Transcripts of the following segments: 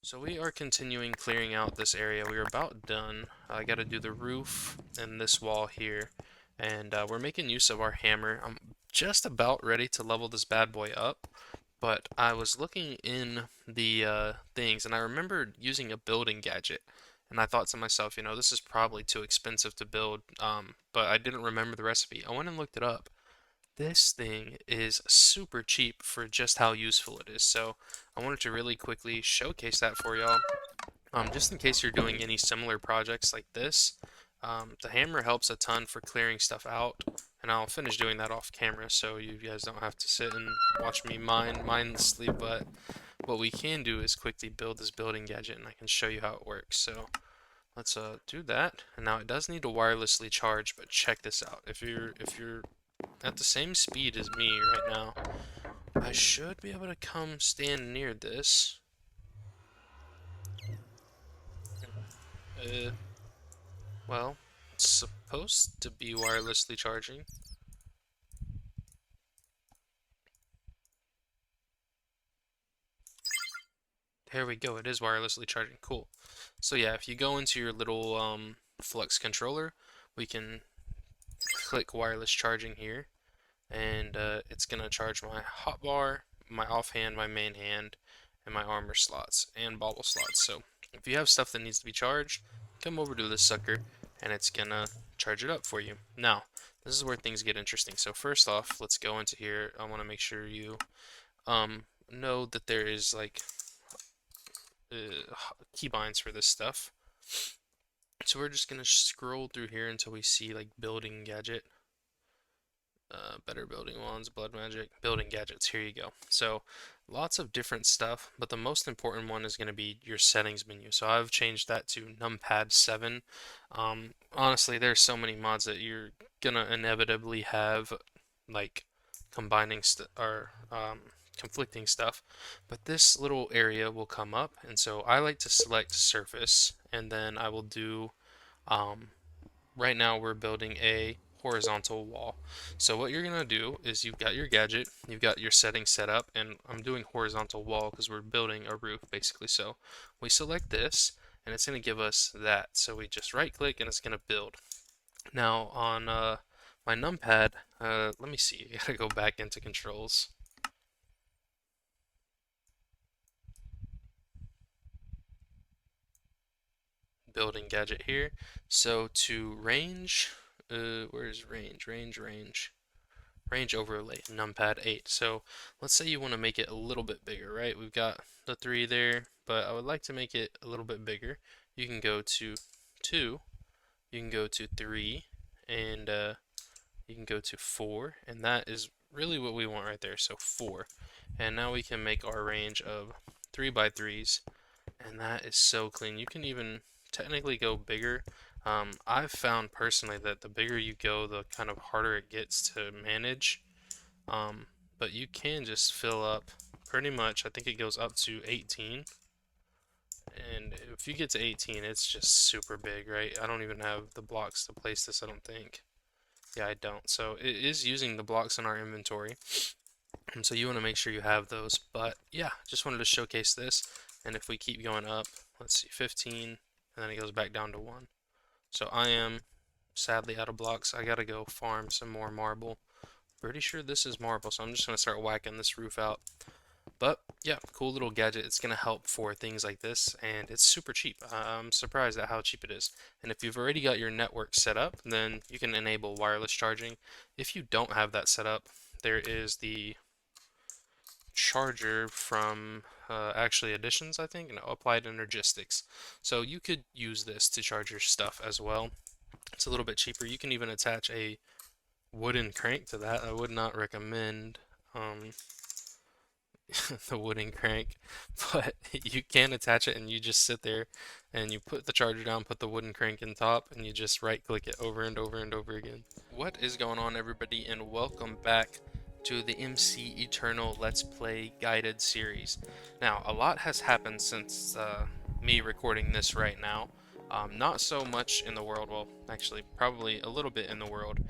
So we are continuing clearing out this area. We are about done. I got to do the roof and this wall here. And we're making use of our hammer. I'm just about ready to level this bad boy up. But I was looking in the things and I remembered using a building gadget. And I thought to myself, this is probably too expensive to build. But I didn't remember the recipe. I went and looked it up. This thing is super cheap for just how useful it is. So I wanted to really quickly showcase that for y'all. Just in case you're doing any similar projects like this, the hammer helps a ton for clearing stuff out, and I'll finish doing that off camera so you guys don't have to sit and watch me mindlessly, but what we can do is quickly build this building gadget and I can show you how it works. So let's do that. And now it does need to wirelessly charge, but check this out. If you're at the same speed as me right now, I should be able to come stand near this. Uh, well, it's supposed to be wirelessly charging. There we go, it is wirelessly charging. Cool. So yeah, if you go into your little Flux controller, we can click wireless charging here, and it's gonna charge my hotbar, my offhand, my main hand, and my armor slots and bauble slots. So if you have stuff that needs to be charged, come over to this sucker and it's gonna charge it up for you. Now, this is where things get interesting. So first off, let's go into here. I want to make sure you know that there is like keybinds for this stuff. So we're just gonna scroll through here until we see like building gadget. Better building ones, blood magic, building gadgets. Here you go. So lots of different stuff, but the most important one is going to be your settings menu. So I've changed that to numpad 7. Honestly, there's so many mods that you're gonna inevitably have like combining or conflicting stuff, but this little area will come up, and so I like to select surface, and then I will do um, right now we're building a horizontal wall. So what you're gonna do is you've got your gadget, you've got your settings set up, and I'm doing horizontal wall because we're building a roof basically. So we select this and it's gonna give us that. So we just right click and it's gonna build. Now on my numpad, let me see, I gotta go back into controls. Building gadget here. So to range, where is range? Range overlay, numpad 8. So let's say you want to make it a little bit bigger, right? We've got the 3 there, but I would like to make it a little bit bigger. You can go to 2, you can go to 3, and you can go to 4, and that is really what we want right there, so 4. And now we can make our range of 3 by 3s, and that is so clean. You can even technically go bigger. I've found personally that the bigger you go, the kind of harder it gets to manage. But you can just fill up pretty much, I think it goes up to 18. And if you get to 18, it's just super big, right? I don't even have the blocks to place this, I don't think. Yeah, I don't. So it is using the blocks in our inventory. And so you want to make sure you have those. But yeah, just wanted to showcase this. And if we keep going up, let's see, 15, and then it goes back down to 1. So I am sadly out of blocks. I gotta go farm some more marble. Pretty sure this is marble, so I'm just gonna start whacking this roof out. But yeah, cool little gadget. It's gonna help for things like this, and it's super cheap. I'm surprised at how cheap it is. And if you've already got your network set up, then you can enable wireless charging. If you don't have that set up, there is the charger from actually Additions, I think, no, Applied Energistics. So you could use this to charge your stuff as well. It's a little bit cheaper. You can even attach a wooden crank to that. I would not recommend the wooden crank, but you can attach it and you just sit there and you put the charger down, put the wooden crank in top, and you just right click it over and over and over again. What is going on, everybody, and welcome back to the MC Eternal Let's Play guided series. Now, a lot has happened since me recording this right now. Not so much in the world, well, actually, probably a little bit in the world.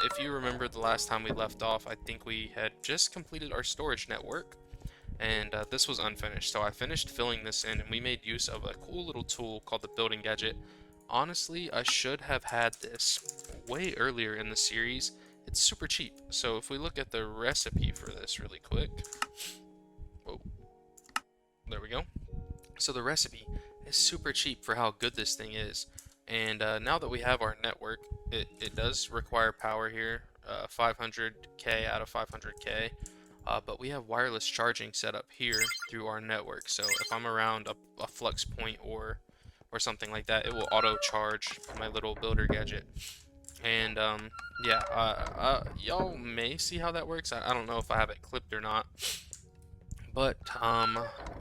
If you remember the last time we left off, I think we had just completed our storage network, and this was unfinished. So I finished filling this in, and we made use of a cool little tool called the building gadget. Honestly, I should have had this way earlier in the series. It's super cheap. So if we look at the recipe for this really quick, whoa, there we go. So the recipe is super cheap for how good this thing is. And now that we have our network, it does require power here, 500K out of 500K. But we have wireless charging set up here through our network. So if I'm around a flux point or something like that, it will auto charge my little builder gadget. And yeah, y'all may see how that works. I don't know if I have it clipped or not. But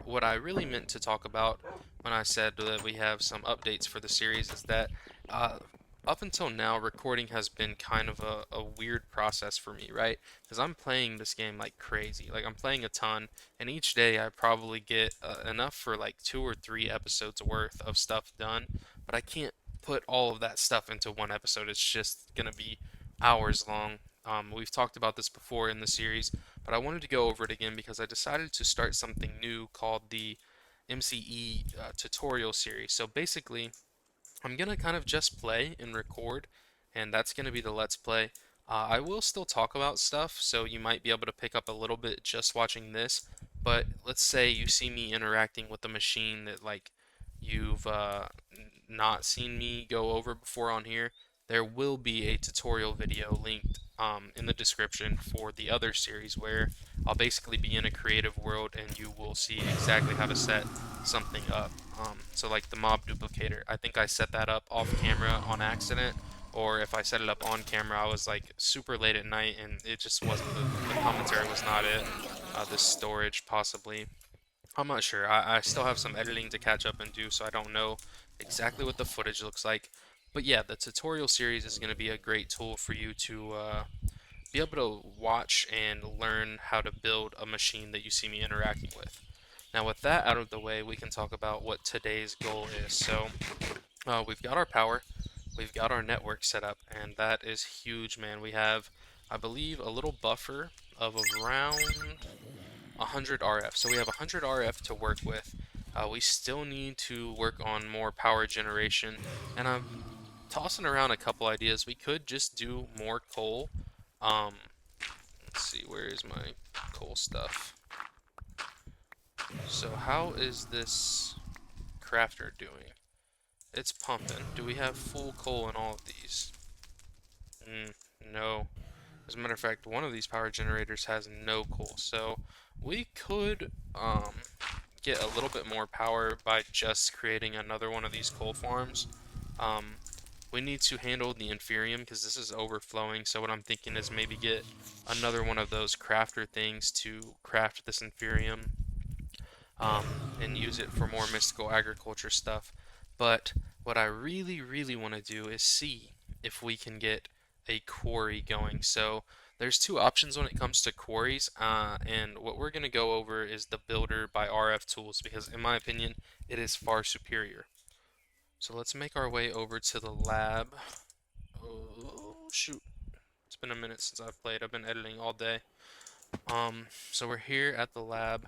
what I really meant to talk about when I said that we have some updates for the series is that uh, up until now, recording has been kind of a weird process for me, right? Because I'm playing this game like crazy. Like, I'm playing a ton, and each day I probably get enough for like 2 or 3 episodes worth of stuff done, but I can't put all of that stuff into one episode. It's just gonna be hours long. We've talked about this before in the series, but I wanted to go over it again because I decided to start something new called the MCE tutorial series. So basically, I'm gonna kind of just play and record, and that's gonna be the Let's Play. I will still talk about stuff, so you might be able to pick up a little bit just watching this. But let's say you see me interacting with a machine that like you've not seen me go over before on here. There will be a tutorial video linked in the description for the other series where I'll basically be in a creative world and you will see exactly how to set something up. So like the mob duplicator, I think I set that up off camera on accident, or if I set it up on camera, I was like super late at night and it just wasn't, the commentary was not it. The storage possibly. I'm not sure. I still have some editing to catch up and do, so I don't know exactly what the footage looks like. But yeah, the tutorial series is going to be a great tool for you to be able to watch and learn how to build a machine that you see me interacting with. Now, with that out of the way, we can talk about what today's goal is. So, we've got our power, we've got our network set up, and that is huge, man. We have, I believe, a little buffer of around 100 RF. So we have 100 RF to work with. We still need to work on more power generation, and I'm tossing around a couple ideas. We could just do more coal. Um, let's see, where is my coal stuff? So how is this crafter doing? It's pumping. Do we have full coal in all of these? No. As a matter of fact, one of these power generators has no coal, so we could get a little bit more power by just creating another one of these coal farms. Um, we need to handle the inferium because this is overflowing, so what I'm thinking is maybe get another one of those crafter things to craft this inferium and use it for more mystical agriculture stuff. But what I really, really want to do is see if we can get a quarry going. So there's two options when it comes to quarries, and what we're going to go over is the builder by RFTools because, in my opinion, it is far superior. So let's make our way over to the lab. Oh, shoot. It's been a minute since I've played. I've been editing all day. So we're here at the lab.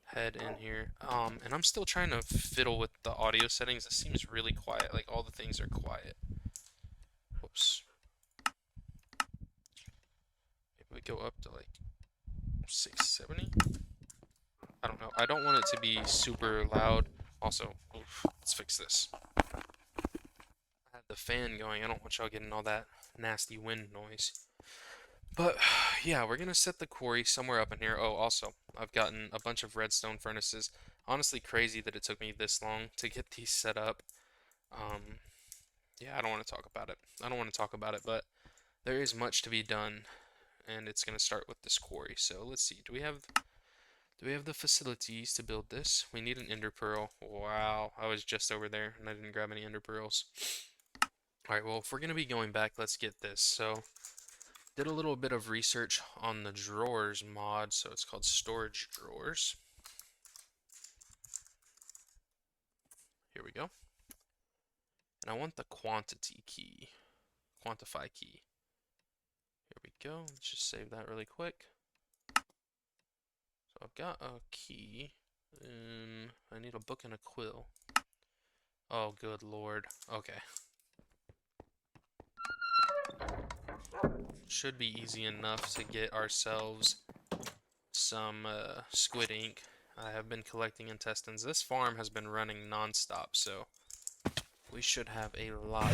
Head in here. And I'm still trying to fiddle with the audio settings. It seems really quiet. Like all the things are quiet. Whoops. Maybe we go up to like 670. I don't know. I don't want it to be super loud. Also, oof, let's fix this. I had the fan going. I don't want y'all getting all that nasty wind noise. But yeah, we're gonna set the quarry somewhere up in here. Oh, also, I've gotten a bunch of redstone furnaces. Honestly, crazy that it took me this long to get these set up. Um, yeah, I don't want to talk about it. I don't want to talk about it, but there is much to be done, and it's gonna start with this quarry. So let's see. Do we have the facilities to build this? We need an ender pearl. Wow, I was just over there and I didn't grab any ender pearls. All right, well, if we're gonna be going back, let's get this. So did a little bit of research on the drawers mod, so it's called storage drawers. Here we go. And I want the quantity key, quantify key. Here we go. Let's just save that really quick. So got a key. I need a book and a quill. Oh, good lord. Okay. Should be easy enough to get ourselves some squid ink. I have been collecting intestines. This farm has been running non-stop, so we should have a lot,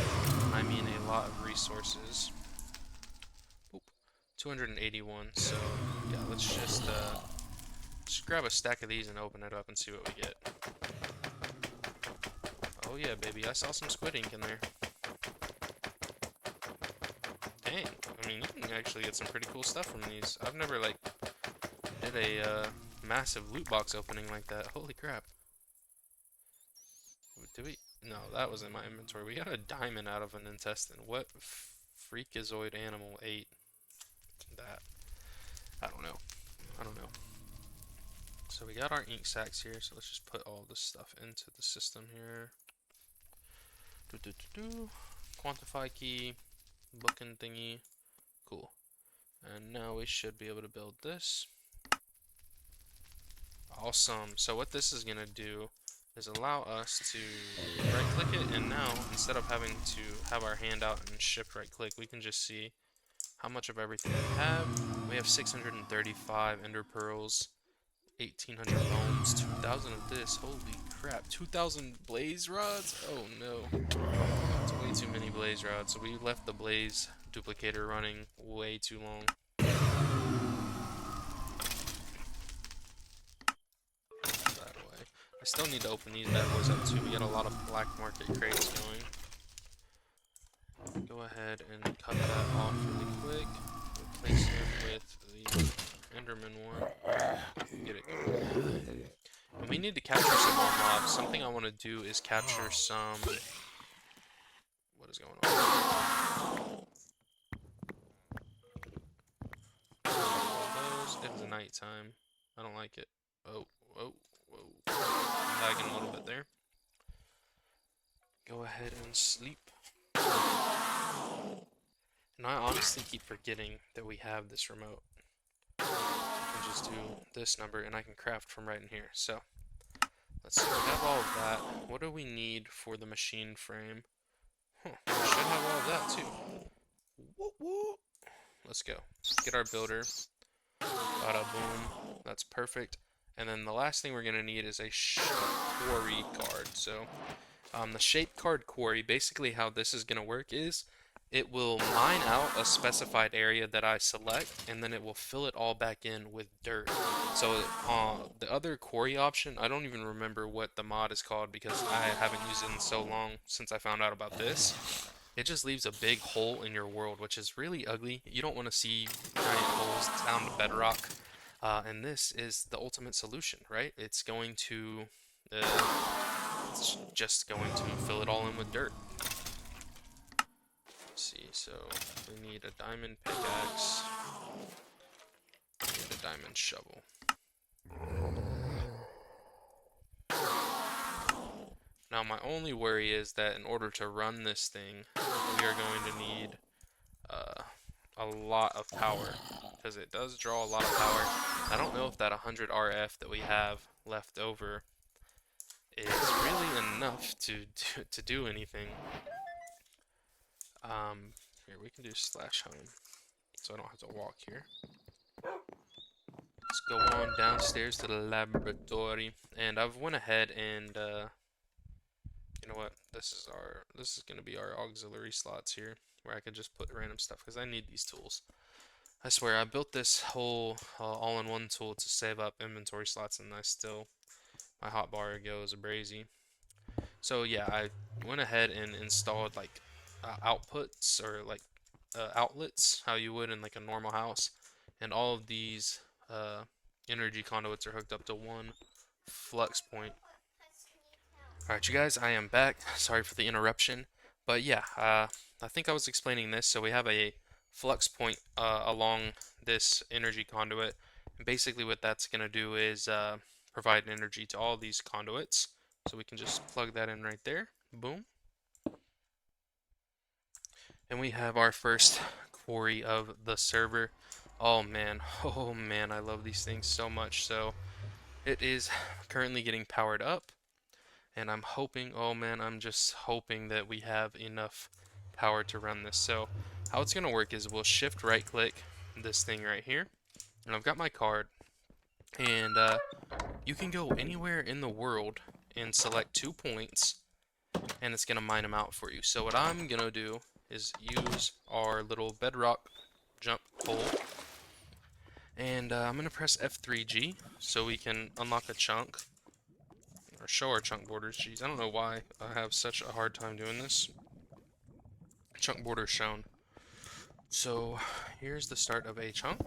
I mean a lot of resources. Oop, 281, so yeah, let's just grab a stack of these and open it up and see what we get. Oh yeah, baby, I saw some squid ink in there. Dang, I mean, you can actually get some pretty cool stuff from these. I've never, like, did a massive loot box opening like that. Holy crap. Did we? No, that was in my inventory. We got a diamond out of an intestine. What freakazoid animal ate that? I don't know. I don't know. So we got our ink sacks here, so let's just put all this stuff into the system here. Quantify key, booking thingy. Cool. And now we should be able to build this. Awesome. So what this is going to do is allow us to right click it, and now instead of having to have our hand out and shift right click, we can just see how much of everything we have. We have 635 ender pearls, 1800 bones, 2000 of this. Holy crap. 2000 blaze rods? Oh no. It's way too many blaze rods. So we left the blaze duplicator running way too long. I still need to open these bad boys up too. We got a lot of black market crates going. Go ahead and cut that off really quick. Replace him with the Enderman one. Get it going. And we need to capture some more mobs. Something I want to do is capture some... What is going on? Those. It's nighttime. I don't like it. Oh, whoa, whoa. I'm lagging a little bit there. Go ahead and sleep. And I honestly keep forgetting that we have this remote. I can just do this number and I can craft from right in here. So, let's see, we have all of that. What do we need for the machine frame? Huh, we should have all of that too. Woo woo. Let's go. Get our builder. Bada boom. That's perfect. And then the last thing we're going to need is a quarry card. So, the shape card quarry, basically how this is going to work is it will mine out a specified area that I select, and then it will fill it all back in with dirt. So the other quarry option, I don't even remember what the mod is called because I haven't used it in so long since I found out about this. It just leaves a big hole in your world, which is really ugly. You don't want to see giant holes down to bedrock. And this is the ultimate solution, right? It's going to... it's just going to fill it all in with dirt. Let's see, so we need a diamond pickaxe and a diamond shovel. Now my only worry is that in order to run this thing, we are going to need a lot of power, because it does draw a lot of power. I don't know if that 100 RF that we have left over is really enough to do anything. Here, we can do /home, so I don't have to walk here. Let's go on downstairs to the laboratory, and I've went ahead and, you know what, this is gonna be our auxiliary slots here, where I could just put random stuff, because I need these tools. I swear, I built this whole all-in-one tool to save up inventory slots, and my hotbar goes brazy. So yeah, I went ahead and installed like outputs or like outlets, how you would in like a normal house, and all of these energy conduits are hooked up to one flux point. Alright, you guys, I am back. Sorry for the interruption, but yeah, I think I was explaining this. So we have a flux point along this energy conduit, and basically what that's going to do is provide energy to all these conduits. So we can just plug that in right there. Boom. And we have our first quarry of the server. Oh man, oh man, I love these things so much. So it is currently getting powered up, and I'm hoping, oh man, I'm just hoping that we have enough power to run this. So how it's gonna work is we'll shift right click this thing right here, and I've got my card, and you can go anywhere in the world and select 2 points, and it's gonna mine them out for you. So what I'm gonna do is use our little bedrock jump hole, and I'm gonna press F3G so we can unlock a chunk or show our chunk borders. Jeez, I don't know why I have such a hard time doing this. Chunk border shown. So here's the start of a chunk,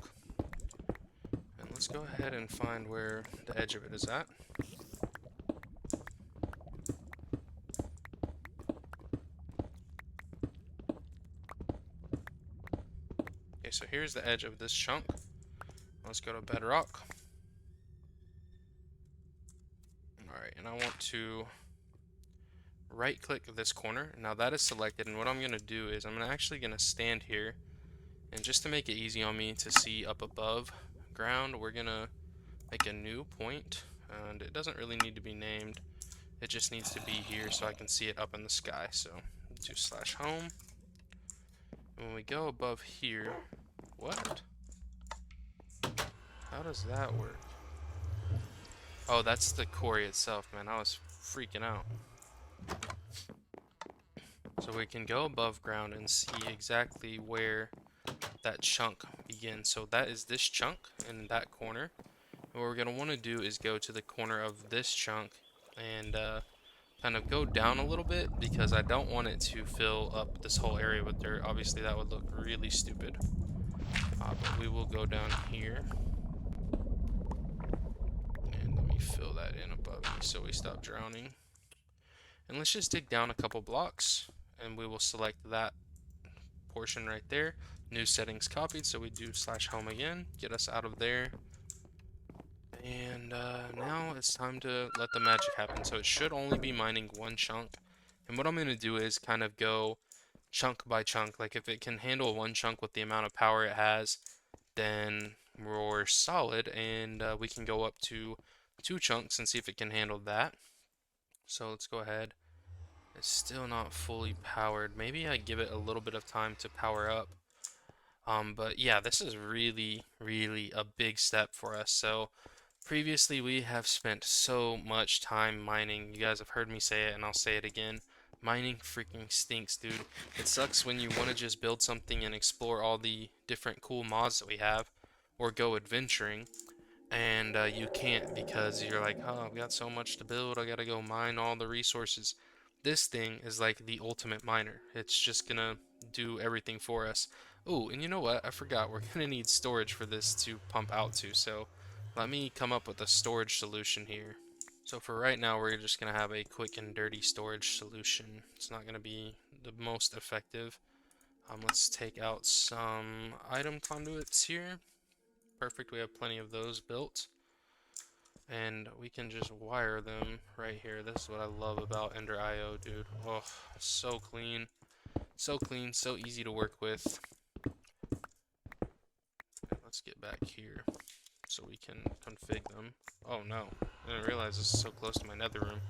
and let's go ahead and find where the edge of it is at. Okay, so here's the edge of this chunk. Let's go to bedrock. Alright, and I want to right click this corner. Now that is selected, and what I'm going to do is I'm actually going to stand here, and just to make it easy on me to see up above ground, we're going to make a new point, and it doesn't really need to be named. It just needs to be here so I can see it up in the sky. So do /home. And when we go above here, what? How does that work? Oh, that's the quarry itself, man. I was freaking out. So we can go above ground and see exactly where that chunk begins. So that is this chunk in that corner. And what we're going to want to do is go to the corner of this chunk and kind of go down a little bit, because I don't want it to fill up this whole area with dirt. Obviously that would look really stupid. But we will go down here. And let me fill that in above me so we stop drowning. And let's just dig down a couple blocks, and we will select that portion right there. New settings copied, so we do /home again, get us out of there. And now it's time to let the magic happen. So it should only be mining one chunk. And what I'm going to do is kind of go chunk by chunk. Like if it can handle one chunk with the amount of power it has, then we're solid, and we can go up to 2 chunks and see if it can handle that. So let's go ahead. It's still not fully powered. Maybe I give it a little bit of time to power up. But yeah, this is really, really a big step for us. So previously we have spent so much time mining. You guys have heard me say it, and I'll say it again. Mining freaking stinks, dude. It sucks when you want to just build something and explore all the different cool mods that we have, or go adventuring, and you can't because you're like, oh, I've got so much to build, I gotta go mine all the resources. This thing is like the ultimate miner. It's just gonna do everything for us. Oh, and you know what? I forgot, we're gonna need storage for this to pump out to, so let me come up with a storage solution here. So for right now, we're just gonna have a quick and dirty storage solution. It's not gonna be the most effective. Let's take out some item conduits here. Perfect, we have plenty of those built. And we can just wire them right here. This is what I love about Ender IO, dude. Oh, so clean. So clean, so easy to work with. Let's get back here so we can config them. Oh no, I didn't realize this is so close to my nether room.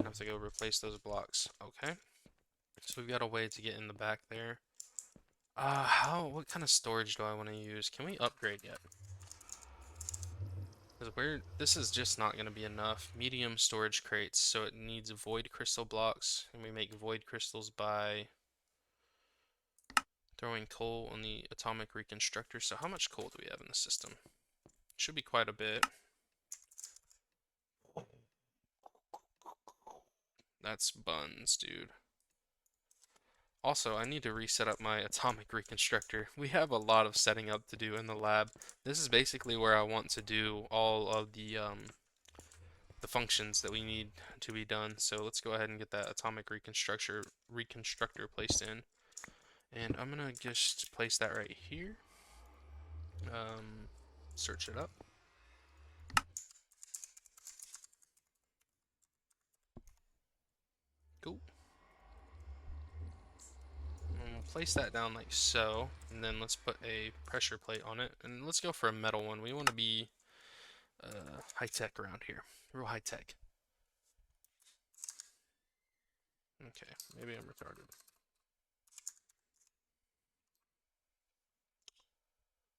I have to go replace those blocks. Okay. So we've got a way to get in the back there. What kind of storage do I want to use? Can we upgrade yet? Because this is just not going to be enough. Medium storage crates, so it needs void crystal blocks, and we make void crystals by throwing coal on the atomic reconstructor. So how much coal do we have in the system? Should be quite a bit. That's buns, dude. Also, I need to reset up my atomic reconstructor. We have a lot of setting up to do in the lab. This is basically where I want to do all of the functions that we need to be done. So let's go ahead and get that atomic reconstructor placed in. And I'm gonna just place that right here. Search it up. Cool. And we'll place that down like so, and then let's put a pressure plate on it, and let's go for a metal one. We want to be high tech around here, real high tech. Okay, maybe I'm retarded.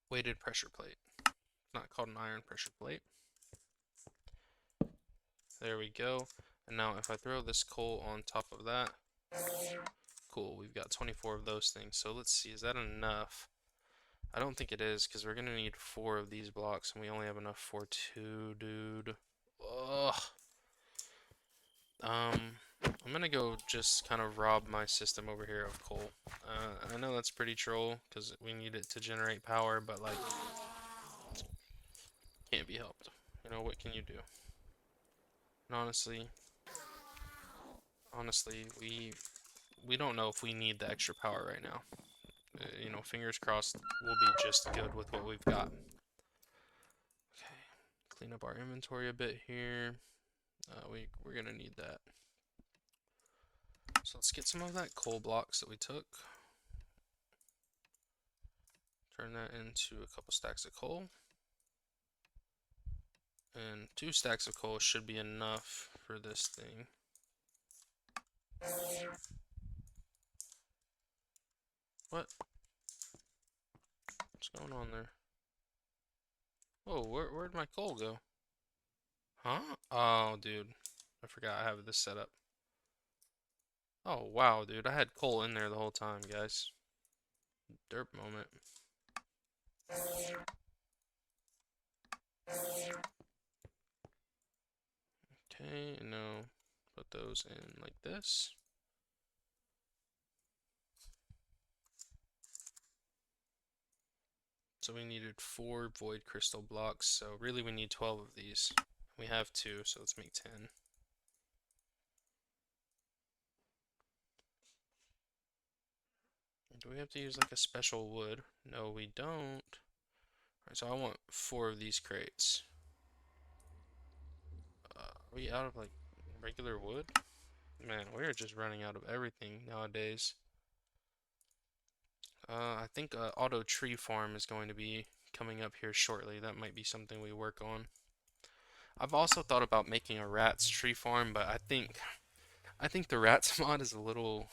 Weighted pressure plate. It's not called an iron pressure plate. There we go. And now if I throw this coal on top of that, cool, we've got 24 of those things. So let's see, is that enough? I don't think it is, because we're going to need 4 of these blocks, and we only have enough for 2, dude. Ugh. I'm going to go just kind of rob my system over here of coal. I know that's pretty troll, because we need it to generate power, but, like, can't be helped. You know, what can you do? And honestly, we don't know if we need the extra power right now. You know, fingers crossed, we'll be just good with what we've got. Okay, clean up our inventory a bit here. We're gonna need that. So let's get some of that coal blocks that we took. Turn that into a couple stacks of coal. And 2 stacks of coal should be enough for this thing. What? What's going on there? Oh, where'd my coal go? Huh? Oh, dude. I forgot I have this set up. Oh, wow, dude. I had coal in there the whole time, guys. Derp moment. Okay, and now put those in like this. So we needed 4 void crystal blocks, so really we need 12 of these. We have 2, so let's make 10. Do we have to use like a special wood? No, we don't. Alright, so I want 4 of these crates. Are we out of like regular wood? Man, we're just running out of everything nowadays. I think auto tree farm is going to be coming up here shortly. That might be something we work on. I've also thought about making a rats tree farm, but I think the rats mod is a little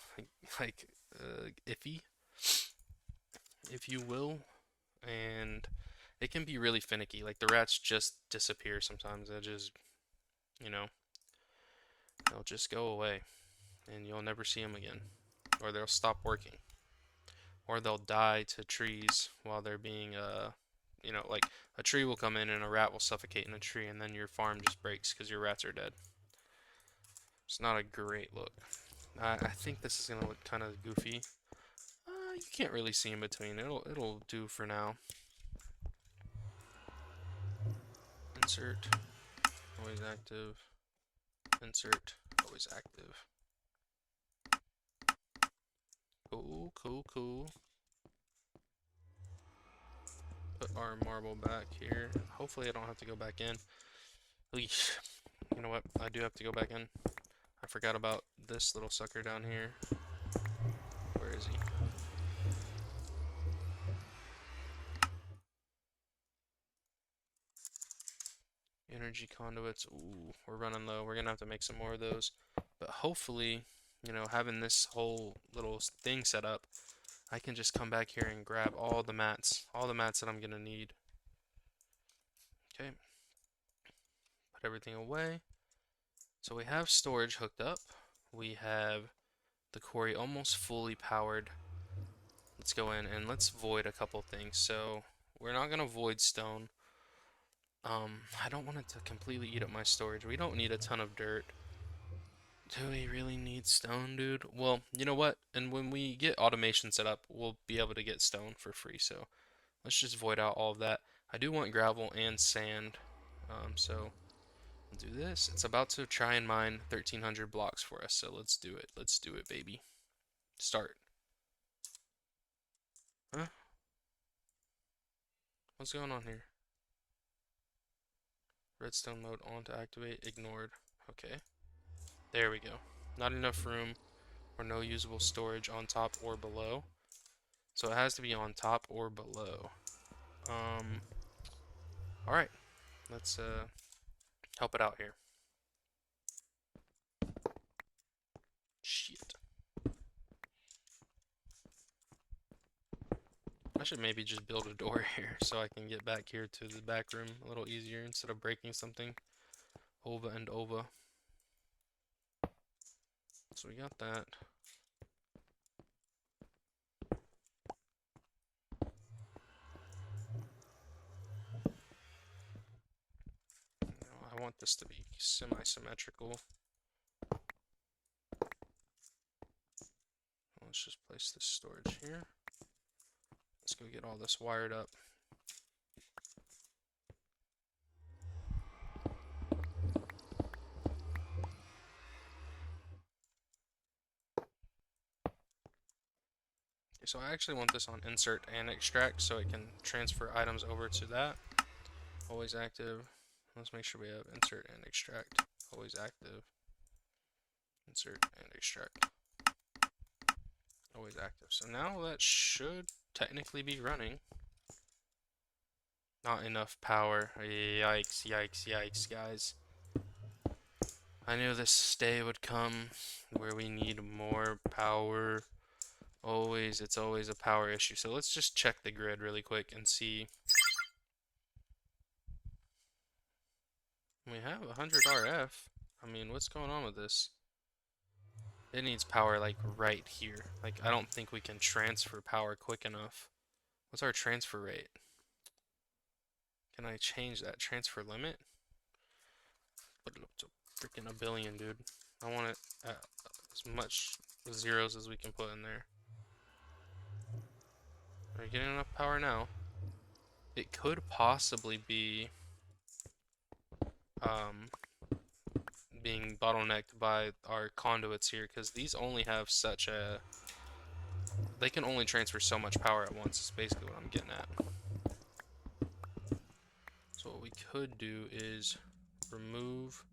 like iffy, if you will, and it can be really finicky. Like the rats just disappear sometimes. They just, you know, they'll just go away, and you'll never see them again, or they'll stop working, or they'll die to trees while they're being you know, like a tree will come in and a rat will suffocate in a tree, and then your farm just breaks because your rats are dead. It's not a great look. I think this is gonna look kind of goofy. You can't really see in between. It'll do for now. Insert, always active. Insert, always active. Cool, cool, cool. Put our marble back here. Hopefully I don't have to go back in. Eesh. You know what? I do have to go back in. I forgot about this little sucker down here. Where is he? Energy conduits. Ooh, we're running low. We're gonna have to make some more of those. But hopefully, you know, having this whole little thing set up, I can just come back here and grab all the mats that I'm gonna need. Okay. Put everything away. So we have storage hooked up. We have the quarry almost fully powered. Let's go in and let's void a couple things. So we're not gonna void stone. I don't want it to completely eat up my storage. We don't need a ton of dirt. Do we really need stone, dude? Well, you know what? And when we get automation set up, we'll be able to get stone for free. So let's just void out all of that. I do want gravel and sand. So we'll do this. It's about to try and mine 1,300 blocks for us. So let's do it. Let's do it, baby. Start. Huh? What's going on here? Redstone mode on to activate. Ignored. Okay. There we go. Not enough room or no usable storage on top or below. So it has to be on top or below. Alright, let's help it out here. Shit. I should maybe just build a door here so I can get back here to the back room a little easier instead of breaking something over and over. So we got that. I want this to be semi-symmetrical. Let's just place this storage here. Let's go get all this wired up. Okay, so I actually want this on insert and extract so it can transfer items over to that. Always active. Let's make sure we have insert and extract. Always active. Insert and extract. Always active. So now that should technically be running. Not enough power. Yikes, yikes, yikes, guys. I knew this day would come where we need more power. It's always a power issue. So let's just check the grid really quick and see. We have 100 RF. I mean, what's going on with this? It needs power like right here. Like, I don't think we can transfer power quick enough. What's our transfer rate? Can I change that transfer limit? Put it up to freaking a billion, dude. I want it at as much zeros as we can put in there. Are we getting enough power now? It could possibly be being bottlenecked by our conduits here, because these only have such a... They can only transfer so much power at once, is basically what I'm getting at. So what we could do is remove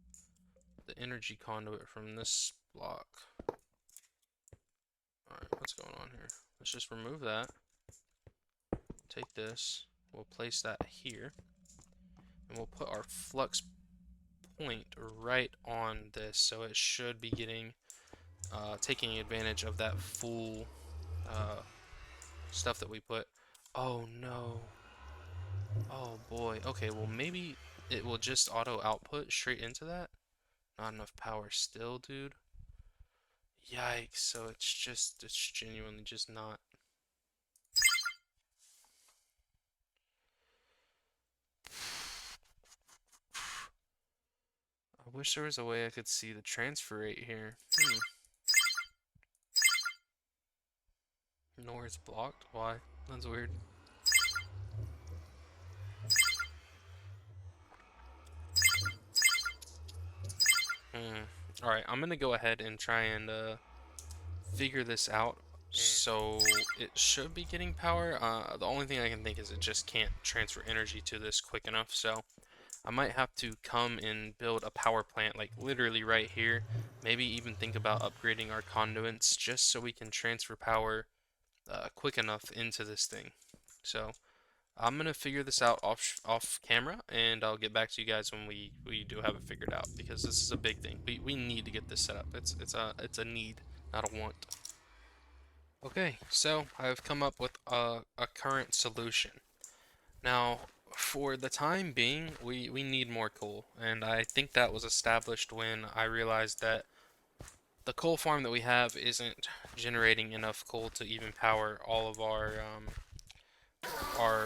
the energy conduit from this block. Alright, what's going on here? Let's just remove that. Take this. We'll place that here. And we'll put our flux point right on this, so it should be getting taking advantage of that full stuff that we put. Oh no. Oh boy. Okay, well maybe it will just auto output straight into that. Not enough power still, dude. Yikes. So it's genuinely just not. I wish there was a way I could see the transfer rate here. Nor it's blocked. Why? That's weird. Alright, I'm gonna go ahead and try and figure this out. So it should be getting power. The only thing I can think is it just can't transfer energy to this quick enough. So I might have to come and build a power plant like literally right here. Maybe even think about upgrading our conduits just so we can transfer power quick enough into this thing. So I'm gonna figure this out off camera, and I'll get back to you guys when we do have it figured out, because this is a big thing. We need to get this set up. It's a need, not a want. Okay, so I've come up with a current solution. Now, for the time being, we need more coal, and I think that was established when I realized that the coal farm that we have isn't generating enough coal to even power all of our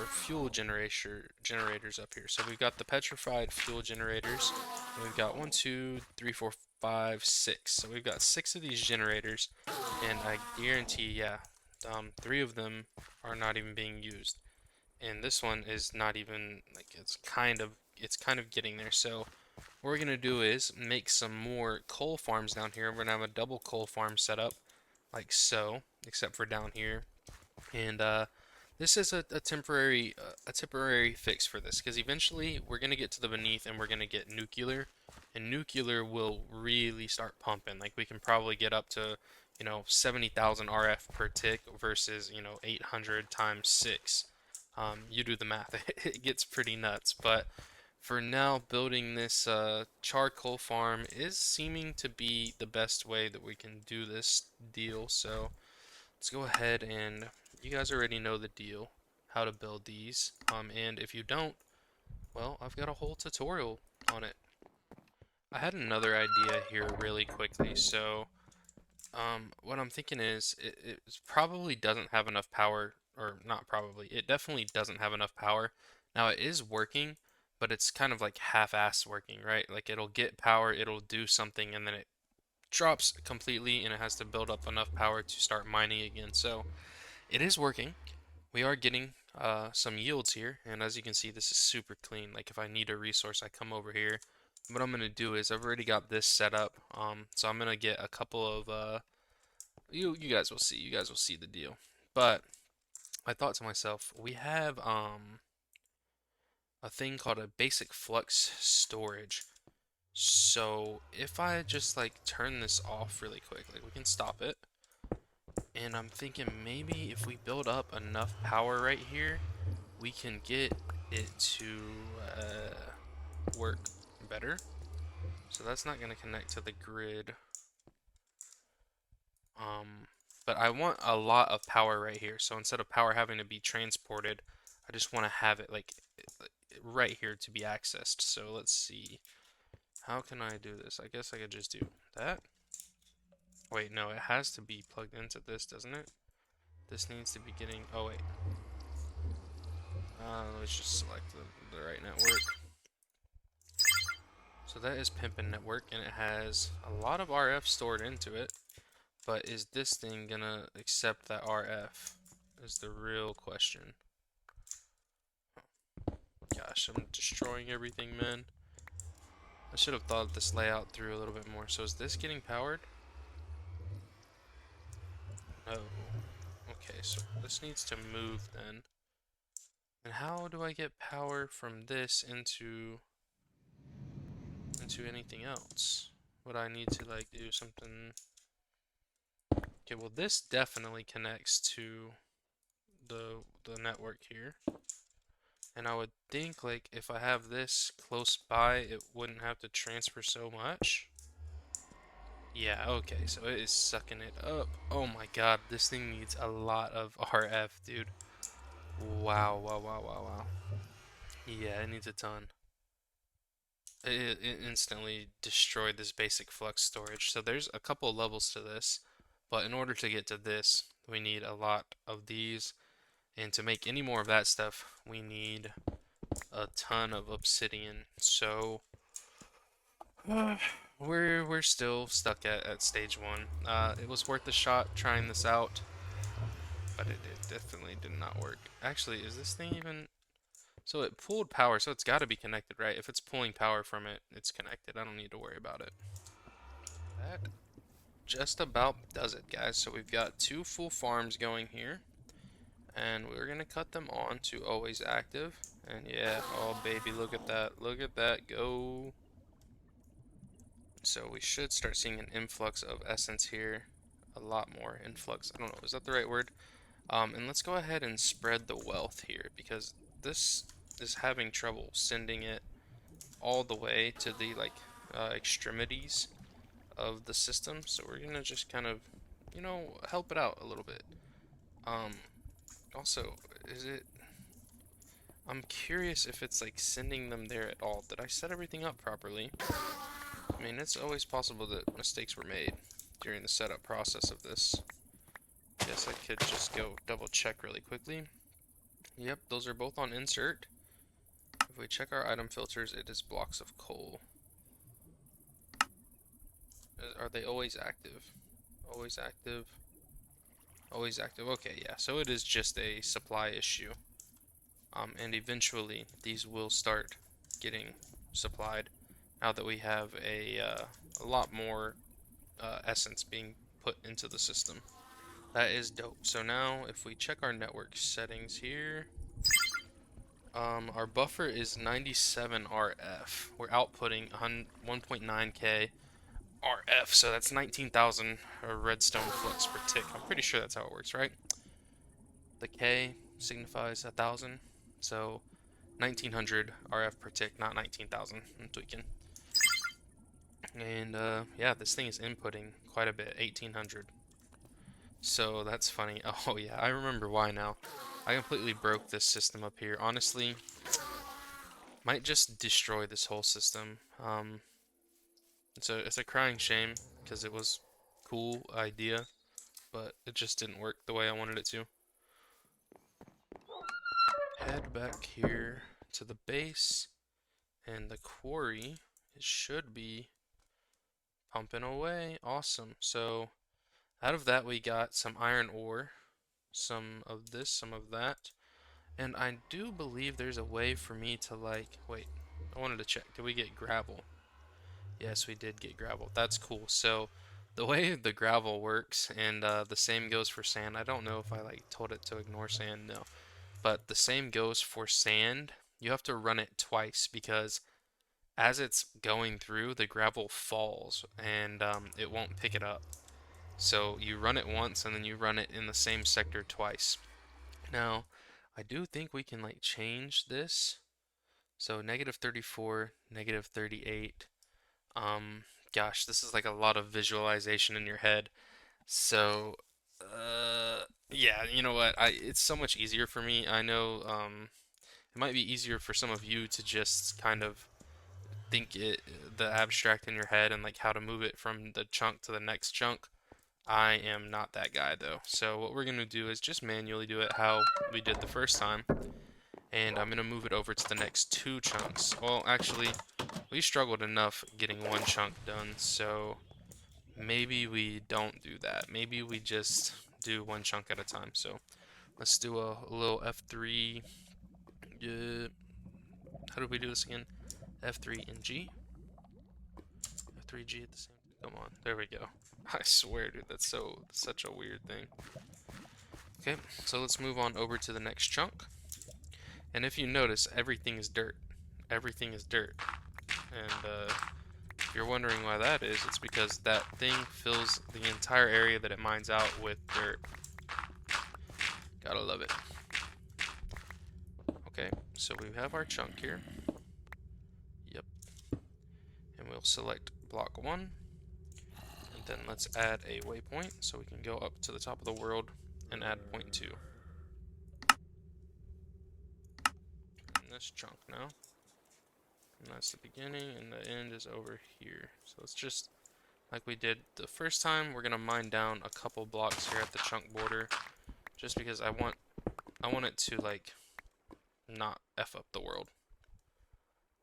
fuel generators up here. So we've got the petrified fuel generators. And we've got 1, 2, 3, 4, 5, 6. So we've got 6 of these generators, and I guarantee, yeah, 3 of them are not even being used, and this one is not even like it's kind of getting there. So what we're gonna do is make some more coal farms down here. We're gonna have a double coal farm set up, like so, except for down here, and this is a temporary fix for this, because eventually we're gonna get to the beneath and we're gonna get nuclear, and nuclear will really start pumping. Like we can probably get up to, 70,000 RF per tick versus, 800 times 6. You do the math. It gets pretty nuts. But for now, building this charcoal farm is seeming to be the best way that we can do this deal. So let's go ahead and you guys already know the deal, how to build these. And if you don't, well, I've got a whole tutorial on it. I had another idea here really quickly. So what I'm thinking is it probably doesn't have enough power, or not probably, it definitely doesn't have enough power. Now it is working, but it's kind of like half-ass working, right? Like it'll get power, it'll do something, and then it drops completely, and it has to build up enough power to start mining again. So it is working. We are getting some yields here, and as you can see, this is super clean. Like if I need a resource, I come over here. What I'm gonna do is I've already got this set up, so I'm gonna get a couple of you guys will see. You guys will see the deal. But I thought to myself, we have a thing called a basic flux storage. So if I just like turn this off really quick, like we can stop it. And I'm thinking maybe if we build up enough power right here, we can get it to work better. So that's not going to connect to the grid. But I want a lot of power right here. So instead of power having to be transported, I just want to have it like right here to be accessed. So let's see. How can I do this? I guess I could just do that. Wait, no, it has to be plugged into this, doesn't it? This needs to be getting, oh wait. Let's just select the right network. So that is Pimpin' Network, and it has a lot of RF stored into it. But is this thing gonna accept that RF? Is the real question. Gosh, I'm destroying everything, man. I should have thought of this layout through a little bit more. So is this getting powered? No. Okay, so this needs to move then. And how do I get power from this into anything else? Would I need to like do something? Okay, well this definitely connects to the network here. And I would think like if I have this close by, it wouldn't have to transfer so much. Yeah, okay, so it is sucking it up. Oh my god, this thing needs a lot of RF, dude. Wow, wow, wow, wow, wow. Yeah, it needs a ton. It instantly destroyed this basic flux storage. So there's a couple levels to this, but in order to get to this, we need a lot of these. And to make any more of that stuff, we need a ton of obsidian. So we're still stuck at stage one. It was worth a shot trying this out, but it definitely did not work. Actually, is this thing even? So it pulled power, so it's got to be connected, right? If it's pulling power from it, it's connected. I don't need to worry about it. That just about does it, guys. So we've got 2 full farms going here, and we're gonna cut them on to always active. And yeah, oh baby, look at that, go. So we should start seeing an influx of essence here, a lot more influx. I don't know, is that the right word? And let's go ahead and spread the wealth here because this is having trouble sending it all the way to the like extremities of the system. So we're gonna just kind of, help it out a little bit. Um, Also, is it? I'm curious if it's like sending them there at all. Did I set everything up properly? I mean, it's always possible that mistakes were made during the setup process of this. Guess I could just go double check really quickly. Yep, those are both on insert. If we check our item filters, it is blocks of coal. Are they always active? Always active. Always active. Okay, yeah. So it is just a supply issue. And eventually these will start getting supplied now that we have a lot more essence being put into the system. That is dope. So now if we check our network settings here, Our buffer is 97 RF. We're outputting 1.9K RF, so that's 19,000 redstone flux per tick. I'm pretty sure that's how it works, right? The K signifies 1,000, so 1900 RF per tick, not 19,000. I'm tweaking. And yeah, this thing is inputting quite a bit, 1800. So that's funny. Oh yeah, I remember why now. I completely broke this system up here. Honestly, might just destroy this whole system. It's a crying shame because it was cool idea, but it just didn't work the way I wanted it to. Head back here to the base, and the quarry it should be pumping away. Awesome. So out of that we got some iron ore, some of this, some of that, and I do believe there's a way for me to like, wait, I wanted to check. Did we get gravel? Yes, we did get gravel. That's cool. So the way the gravel works, and the same goes for sand. I don't know if I like told it to ignore sand, no. But the same goes for sand. You have to run it twice because as it's going through, the gravel falls and it won't pick it up. So you run it once and then you run it in the same sector twice. Now, I do think we can like change this. So negative 34, negative 38. Um, Gosh, this is like a lot of visualization in your head. So, yeah, you know what? It's so much easier for me. I know, it might be easier for some of you to just kind of think it, the abstract in your head and like how to move it from the chunk to the next chunk. I am not that guy though. So what we're gonna do is just manually do it how we did the first time, and I'm gonna move it over to the next two chunks. Well, actually, we struggled enough getting one chunk done, so maybe we don't do that. Maybe we just do one chunk at a time. So let's do a little F3. How do we do this again? F3 and G. F3G at the same time. Come on, there we go. I swear, dude, that's such a weird thing. Okay, so let's move on over to the next chunk. And if you notice, everything is dirt. Everything is dirt. And if you're wondering why that is, it's because that thing fills the entire area that it mines out with dirt. Gotta love it. Okay, so we have our chunk here. Yep. And we'll select block 1. And then let's add a waypoint so we can go up to the top of the world and add point 2. And this chunk now. And that's the beginning, and the end is over here. So it's just like we did the first time. We're gonna mine down a couple blocks here at the chunk border, just because I want it to like not F up the world.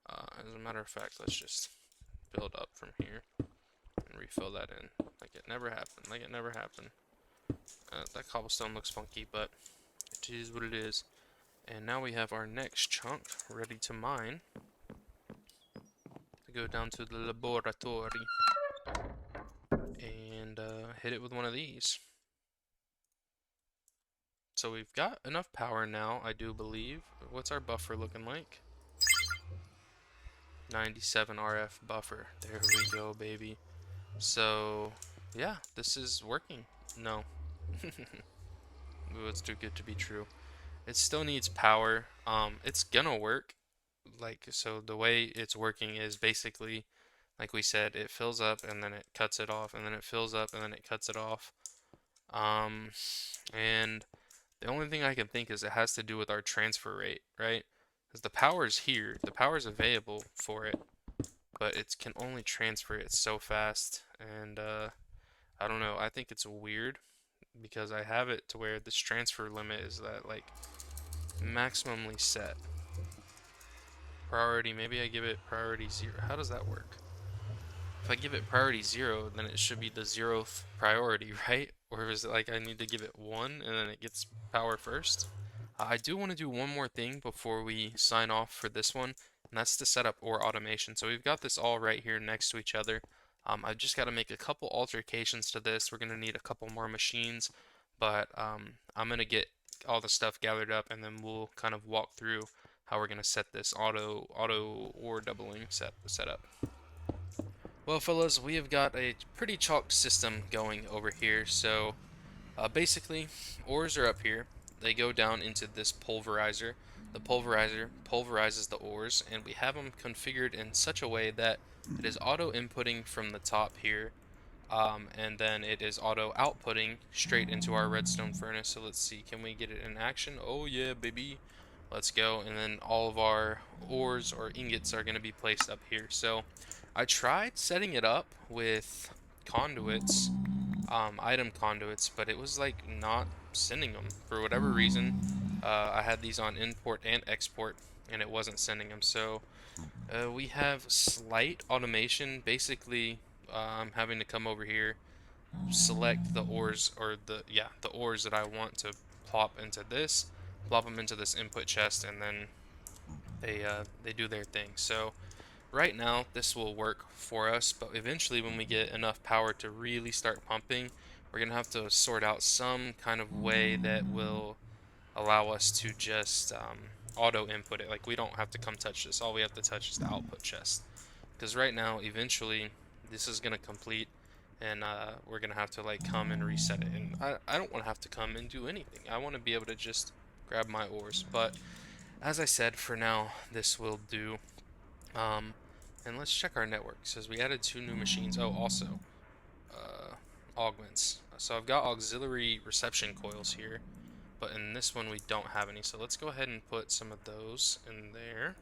As a matter of fact, let's just build up from here and refill that in like it never happened. Like it never happened. That cobblestone looks funky, but it is what it is. And now we have our next chunk ready to mine. To go down to the laboratory and hit it with one of these. So we've got enough power now, I do believe. What's our buffer looking like? 97 RF buffer. There we go, baby. So, yeah, this is working. No. Ooh, it's too good to be true. It still needs power. It's gonna work. Like, so the way it's working is basically, like we said, it fills up and then it cuts it off, and then it fills up and then it cuts it off. And the only thing I can think is it has to do with our transfer rate, right? Because the power's here, the power's available for it, but it can only transfer it so fast, and I don't know, I think it's weird because I have it to where this transfer limit is that like maximally set. Priority, maybe I give it priority 0. How does that work? If I give it priority 0, then it should be the 0th priority, right? Or is it like I need to give it 1 and then it gets power first? I do want to do one more thing before we sign off for this one, and that's to set up ore automation. So we've got this all right here next to each other. I've just got to make a couple alterations to this. We're going to need a couple more machines, but I'm going to get all the stuff gathered up and then we'll kind of walk through how we're gonna set this auto ore doubling setup. Well, fellas, we have got a pretty chalked system going over here. So basically, ores are up here. They go down into this pulverizer. The pulverizer pulverizes the ores, and we have them configured in such a way that it is auto inputting from the top here, and then it is auto outputting straight into our redstone furnace. So let's see, can we get it in action? Oh yeah, baby. Let's go. And then all of our ores or ingots are going to be placed up here. So I tried setting it up with conduits, item conduits, but it was like not sending them for whatever reason. I had these on import and export, and it wasn't sending them. So we have slight automation. Basically, I'm having to come over here, select the ores, or the ores that I want to plop into this, plop them into this input chest, and then they do their thing. So right now this will work for us, but eventually when we get enough power to really start pumping, we're gonna have to sort out some kind of way that will allow us to just auto input it. Like, we don't have to come touch this. All we have to touch is the output chest, because right now eventually this is gonna complete, and we're gonna have to like come and reset it, and I don't want to have to come and do anything. I want to be able to just grab my ores. But as I said, for now this will do. um, and let's check our network. It says we added 2 new machines. Oh, also augments. So I've got auxiliary reception coils here, but in this one we don't have any. So let's go ahead and put some of those in there.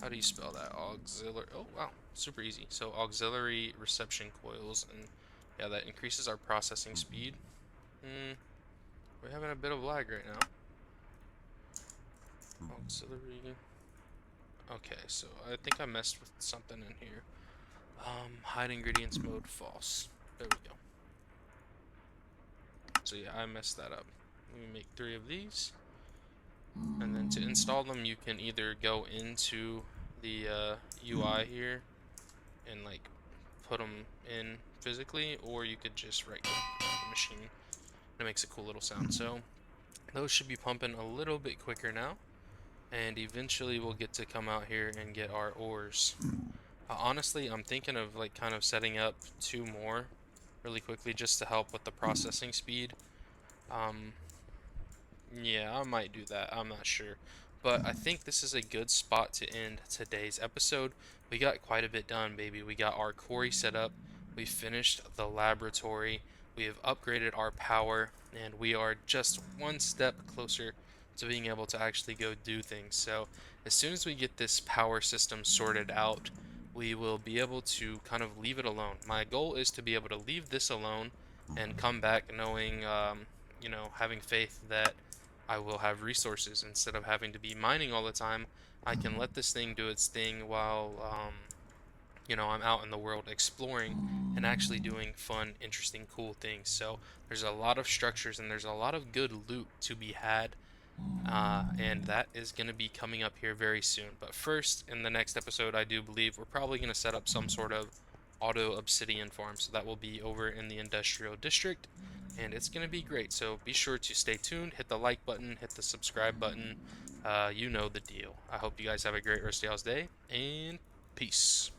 How do you spell that? Auxiliary. Oh wow, super easy. So auxiliary reception coils, and yeah, that increases our processing speed. We're having a bit of lag right now. Auxiliary. Okay, so I think I messed with something in here. Hide ingredients mode false. There we go. So yeah, I messed that up. Let me make 3 of these. And then to install them, you can either go into the UI here and like put them in physically, or you could just right click the machine. It makes a cool little sound. So those should be pumping a little bit quicker now, and eventually we'll get to come out here and get our ores. Honestly, I'm thinking of like kind of setting up 2 more really quickly just to help with the processing speed. Yeah, I might do that. I'm not sure. But I think this is a good spot to end today's episode. We got quite a bit done, baby. We got our quarry set up. We finished the laboratory. We have upgraded our power. And we are just one step closer to being able to actually go do things. So as soon as we get this power system sorted out, we will be able to kind of leave it alone. My goal is to be able to leave this alone and come back knowing, having faith that I will have resources instead of having to be mining all the time. I can let this thing do its thing while, I'm out in the world exploring and actually doing fun, interesting, cool things. So there's a lot of structures and there's a lot of good loot to be had. And that is going to be coming up here very soon. But first, in the next episode, I do believe we're probably going to set up some sort of auto obsidian farm. So that will be over in the industrial district, and it's going to be great. So be sure to stay tuned, hit the like button, hit the subscribe button. You know the deal. I hope you guys have a great rest of y'all's day, and peace.